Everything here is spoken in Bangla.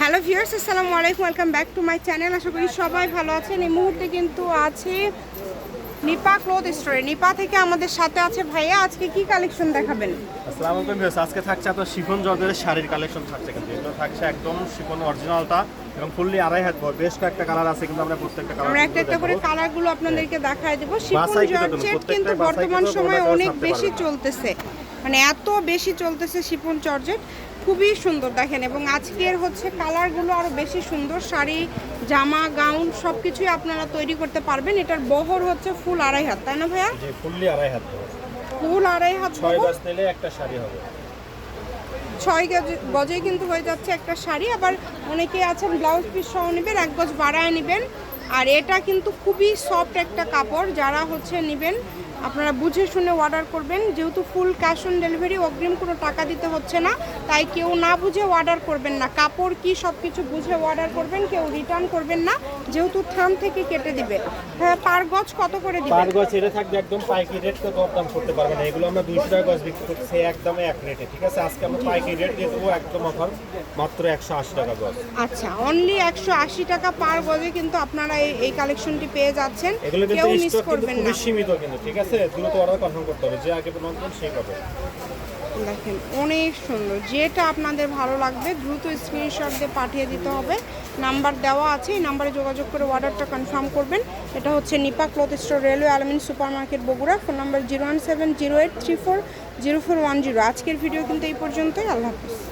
হ্যালো ভিউয়ার্স, আসসালামু আলাইকুম, welcome back to my channel. আশা করি সবাই ভালো আছেন। এই মুহূর্তে কিন্তু আছে নিপা ক্লথ স্টোরে। নিপা থেকে আমাদের সাথে আছে ভাইয়া। আজকে কি কালেকশন দেখাবেন? আসসালামু আলাইকুম ভিউয়ার্স, আজকে থাকছে আপনার শিফন জর্জেটের শাড়ির কালেকশন থাকছে, কিন্তু এটা থাকছে একদম শিফন অরিজিনালটা এবং ফুললি আড়াই হাত ভর। বেশ কয়েকটা কালার আছে, কিন্তু আমরা প্রত্যেকটা কালার আমরা একটা করে কালারগুলো আপনাদেরকে দেখায় দেব। শিফন জর্জেট কিন্তু বর্তমান সময়ে অনেক বেশি চলতেছে, মানে এত বেশি চলতেছে শিফন জর্জেট, খুবই সুন্দর দেখেন। এবং আজকের হচ্ছে কালারগুলো আরও বেশি সুন্দর। শাড়ি, জামা, গাউন সব কিছুই আপনারা তৈরি করতে পারবেন। এটার বহর হচ্ছে ফুল আড়াই হাত, তাই না ভাইয়া? জি, ফুললি আড়াই হাত ভর। ফুল আড়াই হাত 6 গজ নিলে একটা শাড়ি হবে। 6 গজে কিন্তু হয়ে যাচ্ছে একটা শাড়ি। আবার অনেকে আছেন ব্লাউজ পিস সহ নেবেন, 1 গজ বাড়ায় নেবেন। আর এটা কিন্তু খুবই সফট একটা কাপড়। যারা হচ্ছে নেবেন আপনারা বুঝে শুনে অর্ডার করবেন, যেহেতু ফুল ক্যাশ অন ডেলিভারি, অগ্রিম কোনো টাকা দিতে হচ্ছে না। তাই কেউ না বুঝে অর্ডার করবেন না। কাপড় কি সব কিছু বুঝে অর্ডার করবেন, কেউ রিটার্ন করবেন না, যেহেতু থান থেকে কেটে দিবে। হ্যাঁ, পার গজ কত করে দিবেন? পার গজ এটা থাকবে একদম পাইকারি রেট, তো দরদাম করতে পারবেন না। এগুলো আমরা 200 টাকা গজ বিক্রি করতেছি একদমে এক রেটে, ঠিক আছে? আজকে আমরা পাইকারি রেট দিয়ে দেবো একদম অফার, মাত্র 180 টাকা গজ। আচ্ছা, অনলি 180 টাকা পার গজে কিন্তু আপনারা এই কালেকশনটি পেয়ে যাচ্ছেন। এগুলো কেউ কিন্তু মিস স্টক কিন্তু করবেন না। খুবই সীমিত, কিন্তু ঠিক আছে? দ্রুত অর্ডার কনফার্ম করতে হবে, যে আগে নতুন সেই পাবে। দেখেন অনেক সুন্দর, যেটা আপনাদের ভালো লাগবে দ্রুত স্ক্রিনশট দিয়ে পাঠিয়ে দিতে হবে। নাম্বার দেওয়া আছে, এই নাম্বারে যোগাযোগ করে অর্ডারটা কনফার্ম করবেন। এটা হচ্ছে নিপা ক্লথ স্টোর, রেলওয়ে আলমিন super market, Bogura. Phone number 01708340410। আজকের ভিডিও কিন্তু এই পর্যন্তই। আল্লাহ হাফিজ।